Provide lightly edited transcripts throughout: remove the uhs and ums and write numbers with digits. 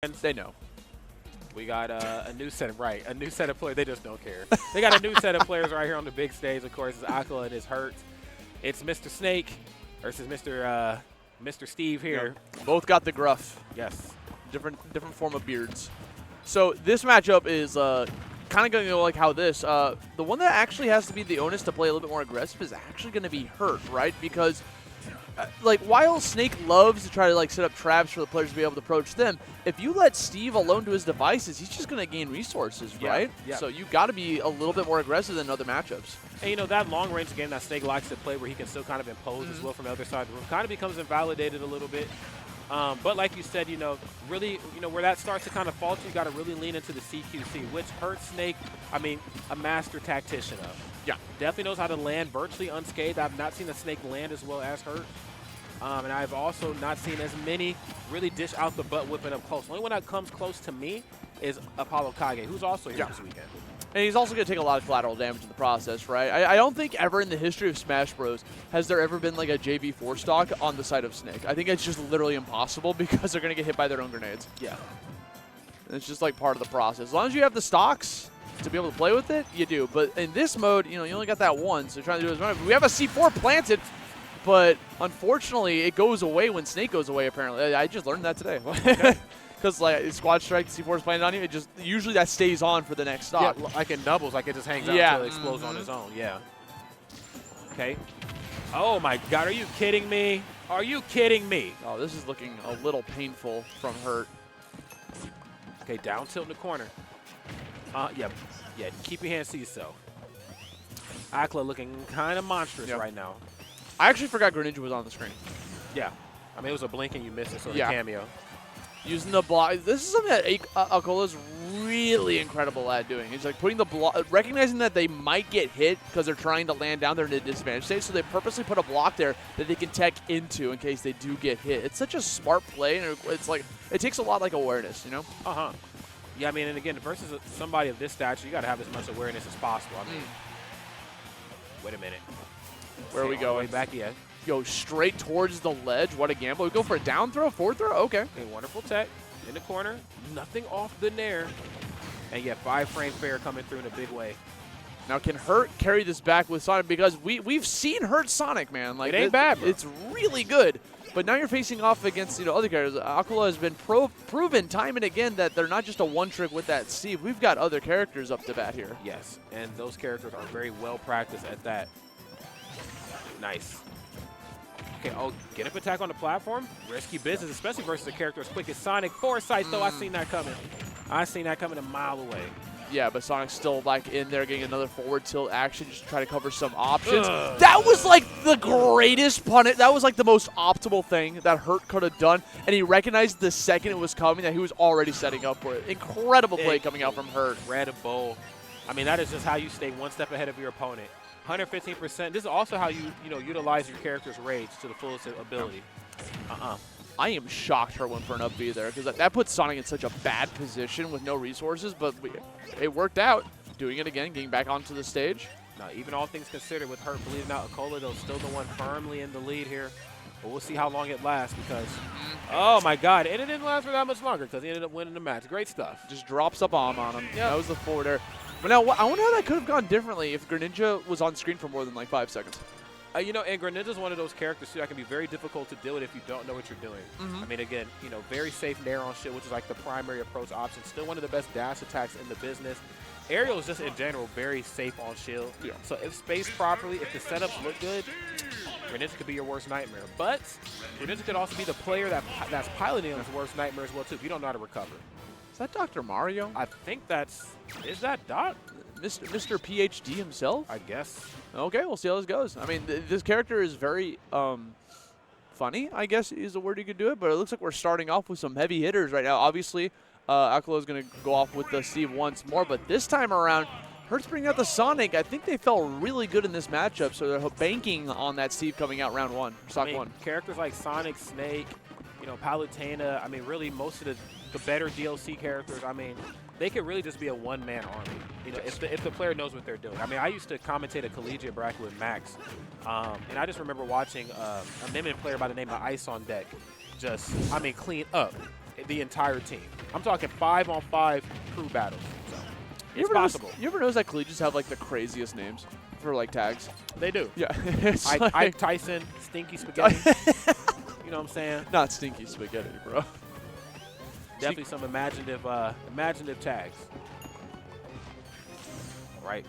And they know. We got a new set of players. They just don't care. They got a new set of players right here on the big stage. Of course, it's acola and it's Hurt. It's Mr. Snake versus Mr. Steve here. Yep. Both got the gruff. Yes. Different form of beards. So this matchup is kind of going to go like how this. The one that actually has to be the onus to play a little bit more aggressive is actually going to be Hurt, right? Because like while Snake loves to try to like set up traps for the players to be able to approach them, if you let Steve alone to his devices, he's just going to gain resources, right? Yeah. So you got to be a little bit more aggressive than other matchups. And, you know, that long-range game that Snake likes to play where he can still kind of impose as well from the other side of the room kind of becomes invalidated a little bit. But like you said, you know, really, you know, where that starts to kind of falter, you got to really lean into the CQC, which Hurt Snake, I mean, a master tactician of. Yeah. Definitely knows how to land virtually unscathed. I've not seen a Snake land as well as Hurt. And I've also not seen as many really dish out the butt whipping up close. The only one that comes close to me is Apollo Kage, who's also here this weekend. And he's also going to take a lot of collateral damage in the process, right? I don't think ever in the history of Smash Bros. Has there ever been like a JV4 stock on the side of Snake. I think it's just literally impossible because they're going to get hit by their own grenades. Yeah. And it's just like part of the process. As long as you have the stocks to be able to play with it, you do. But in this mode, you know, you only got that one, so trying to do is we have a C4 planted. But unfortunately, it goes away when Snake goes away, apparently. I just learned that today. Because like Squad Strike, C4 is planted on you, it just usually that stays on for the next stock. Yeah, like in doubles, like it just hangs out until it explodes on its own. Yeah. Okay. Oh my God, are you kidding me? Are you kidding me? Oh, this is looking a little painful from Hurt. Okay, down tilt in the corner. Yeah, keep your hands so. acola looking kind of monstrous right now. I actually forgot Greninja was on the screen. Yeah. I mean, it was a blink and you missed it, so the cameo. Using the block. This is something that acola is really incredible at doing. It's like putting the block, recognizing that they might get hit because they're trying to land down there in a disadvantage state, so they purposely put a block there that they can tech into in case they do get hit. It's such a smart play, and it's like, it takes a lot like awareness, you know? Yeah, I mean, and again, versus somebody of this stature, you got to have as much awareness as possible. I mean, wait a minute. Where are we going? Back yet. Go straight towards the ledge. What a gamble. We go for a down throw, forward throw? Okay. Okay, wonderful tech. In the corner. Nothing off the nair. And yeah, 5-frame fair coming through in a big way. Now, can Hurt carry this back with Sonic? Because we've seen Hurt Sonic, man. Like, it ain't bad, bro. It's really good. But now you're facing off against, you know, other characters. acola has been proven time and again that they're not just a one-trick with that Steve. We've got other characters up to bat here. Yes, and those characters are very well practiced at that. Nice. Okay, get up attack on the platform. Risky business, especially versus a character as quick as Sonic. Foresight, though, I seen that coming. I seen that coming a mile away. Yeah, but Sonic's still like in there getting another forward tilt action just to try to cover some options. That was like the greatest punish. That was like the most optimal thing that Hurt could have done. And he recognized the second it was coming that he was already setting up for it. Incredible play coming out from Hurt. Incredible. I mean, that is just how you stay one step ahead of your opponent. 115%. This is also how you utilize your character's rage to the fullest ability. I am shocked Hurt went for an up B there because that puts Sonic in such a bad position with no resources, but it worked out. Doing it again, getting back onto the stage. Now, even all things considered, with Hurt believing out acola, though, still the one firmly in the lead here. But we'll see how long it lasts because, oh my God, and it didn't last for that much longer because he ended up winning the match. Great stuff. Just drops a bomb on him. That was the forward air. But now, I wonder how that could have gone differently if Greninja was on screen for more than like 5 seconds. You know, and Greninja's one of those characters, too, that can be very difficult to deal with if you don't know what you're doing. I mean, again, you know, very safe nair on shit, which is like the primary approach option. Still one of the best dash attacks in the business. Aerial is just, in general, very safe on shield. Yeah. So if spaced properly, if the setups look good, Greninja could be your worst nightmare. But Greninja could also be the player that's piloting his worst nightmare as well, too, if you don't know how to recover. Is that Dr. Mario? I think that's – is that Doc? Mr. PhD himself? I guess. Okay, we'll see how this goes. I mean, this character is very funny, I guess is the word you could do it, but it looks like we're starting off with some heavy hitters right now. Obviously, acola is going to go off with the Steve once more, but this time around, Hurt's bringing out the Sonic. I think they felt really good in this matchup, so they're banking on that Steve coming out round one, stock one. Characters like Sonic, Snake, you know, Palutena, I mean, really most of the better DLC characters, I mean, they could really just be a one-man army, you know, if the player knows what they're doing. I mean, I used to commentate a collegiate bracket with Max, and I just remember watching a Mimic player by the name of Ice on Deck just, I mean, clean up. the entire team. I'm talking 5-on-5 crew battles. So it's possible. You ever notice that collegians have like the craziest names for like tags? They do. Yeah. Ike Tyson, Stinky Spaghetti. You know what I'm saying? Not Stinky Spaghetti, bro. Definitely some imaginative tags. Right.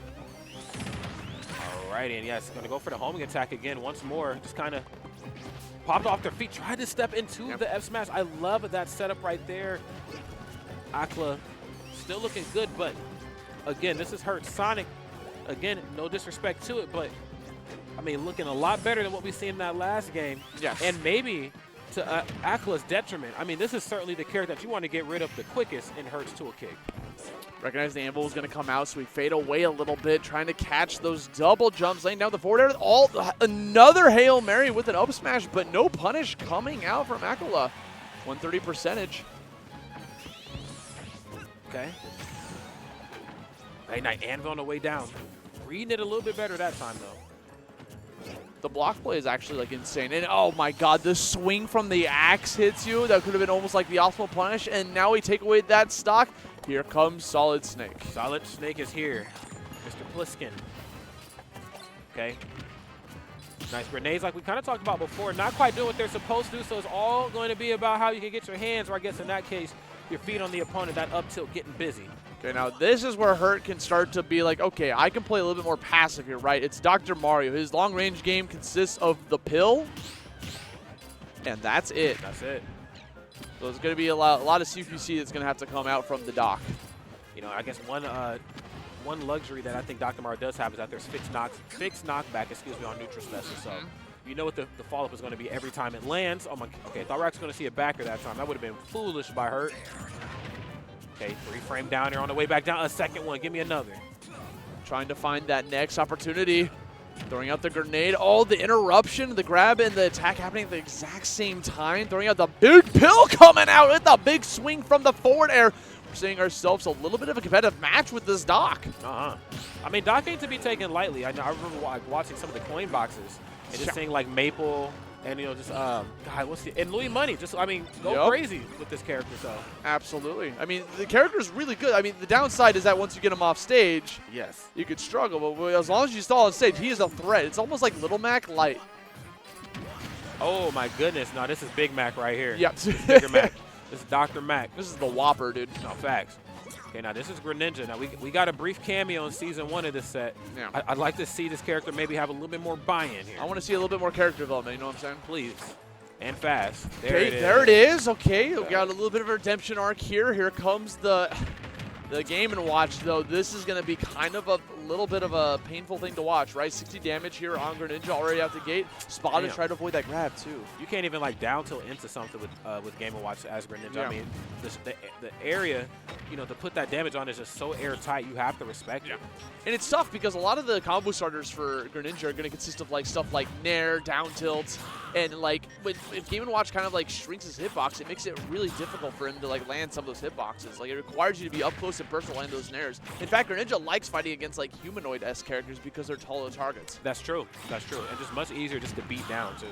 All right, and yes, going to go for the homing attack again once more. Just kind of popped off their feet, tried to step into the F smash. I love that setup right there. acola still looking good, but again, this is hurt. Sonic, again, no disrespect to it, but I mean, looking a lot better than what we seen in that last game. Yes. And maybe to Acola's detriment. I mean, this is certainly the character that you want to get rid of the quickest in Hurts to a kick. Recognize the anvil is going to come out, so we fade away a little bit, trying to catch those double jumps, laying down the forward air. Another Hail Mary with an up smash, but no punish coming out from acola. 130 percentage. Okay. Hey, night anvil on the way down. Reading it a little bit better that time, though. The block play is actually like insane. And oh my god, the swing from the axe hits you. That could have been almost like the optimal punish. And now we take away that stock. Here comes Solid Snake. Solid Snake is here. Mr. Pliskin. Okay. Nice grenades like we kind of talked about before. Not quite doing what they're supposed to do, so it's all going to be about how you can get your hands, or I guess in that case, your feet on the opponent, that up tilt getting busy. Okay, now this is where Hurt can start to be like, okay, I can play a little bit more passive here, right? It's Dr. Mario. His long-range game consists of the pill, and that's it. That's it. So there's going to be a lot of CPC that's going to have to come out from the dock. You know, I guess one luxury that I think Dr. Mario does have is that there's fixed knockback, on neutral special. So you know what the follow-up is going to be every time it lands. Oh my, okay, I thought we were actually going to see a backer that time. That would have been foolish by Hurt. Okay, 3-frame down there on the way back down. A second one. Give me another. Trying to find that next opportunity. Throwing out the grenade. Oh, the interruption, the grab, and the attack happening at the exact same time. Throwing out the big pill coming out with the big swing from the forward air. We're seeing ourselves a little bit of a competitive match with this Doc. I mean, Doc ain't to be taken lightly. I remember watching some of the coin boxes and just seeing like Maple and, you know, just, God, and Louis Money. Just, I mean, go crazy with this character, so. Absolutely. I mean, the character's really good. I mean, the downside is that once you get him off stage, yes, you could struggle. But as long as you stay on stage, he is a threat. It's almost like Little Mac light. Oh, my goodness. No, this is Big Mac right here. Yep. This is Bigger Mac. This is Dr. Mac. This is the Whopper, dude. No, facts. Okay, now this is Greninja. Now we got a brief cameo in Season 1 of this set. Yeah. I'd like to see this character maybe have a little bit more buy-in here. I want to see a little bit more character development, you know what I'm saying? Please. And fast. There it is. Okay, we got a little bit of a redemption arc here. Here comes the Game & Watch, though. This is going to be kind of a little bit of a painful thing to watch, right? 60 damage here on Greninja already out the gate. Spot is trying to avoid that grab, too. You can't even, like, down tilt into something with Game & Watch as Greninja. Yeah. I mean, the area, you know, to put that damage on is just so airtight. You have to respect it. And it's tough because a lot of the combo starters for Greninja are going to consist of, like, stuff like Nair, down tilts, and, like, if Game & Watch kind of, like, shrinks his hitbox, it makes it really difficult for him to, like, land some of those hitboxes. Like, it requires you to be up close and personal to land those Nairs. In fact, Greninja likes fighting against, like, humanoid-esque characters because they're taller targets. That's true. That's true. And just much easier just to beat down, too.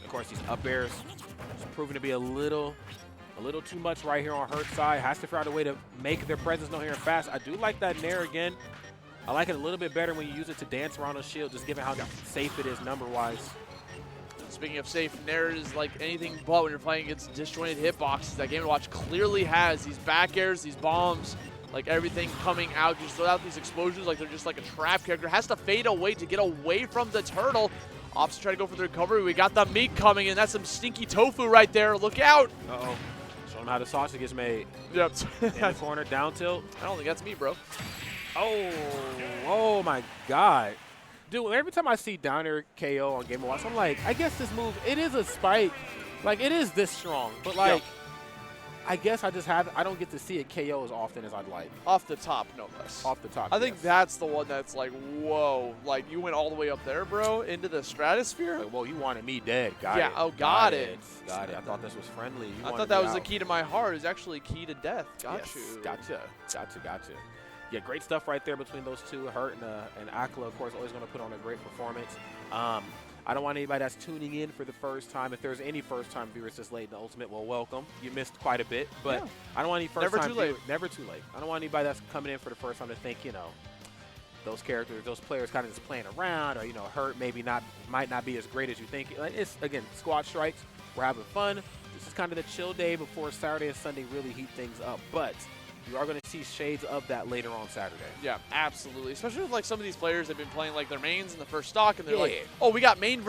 Of course, these up airs is proving to be a little too much right here on Hurt's side. Has to figure out a way to make their presence known here and fast. I do like that Nair again. I like it a little bit better when you use it to dance around a shield, just given how safe it is number-wise. Speaking of safe, Nair is like anything but when you're playing against disjointed hitboxes. That Game & Watch clearly has these back airs, these bombs, like everything coming out. Just throw out these explosions like they're just like a trap character. Has to fade away to get away from the turtle. Ops try to go for the recovery. We got the meat coming in. That's some stinky tofu right there. Look out. Uh-oh. Show them how the sausage gets made. Yep. In the corner, down tilt. I don't think that's me, bro. Oh my God. Dude, every time I see down air KO on Game & Watch, I'm like, I guess this move, it is a spike. Like, it is this strong. But, like, I guess I don't get to see it KO as often as I'd like. Off the top, no less. Off the top, I think that's the one that's like, whoa. Like, you went all the way up there, bro, into the stratosphere? Like, well, you wanted me dead. Got it. Yeah, oh, got it. Got it. I thought this was friendly. I thought that was the key to my heart. It's actually key to death. Gotcha. Gotcha. Yeah, great stuff right there between those two. Hurt and acola, of course, always going to put on a great performance. I don't want anybody that's tuning in for the first time. If there's any first-time viewers this late in the Ultimate, well, welcome. You missed quite a bit, but Yeah. I don't want any first-time Never too late. Never too late. I don't want anybody that's coming in for the first time to think, those characters, those players kind of just playing around, or hurt, might not be as great as you think. Like, it's again, squad strikes. We're having fun. This is kind of the chill day before Saturday and Sunday really heat things up, but you are going to see shades of that later on Saturday. Yeah, absolutely. Especially with like some of these players that have been playing like their mains in the first stock, and they're Yeah. like, oh, we got main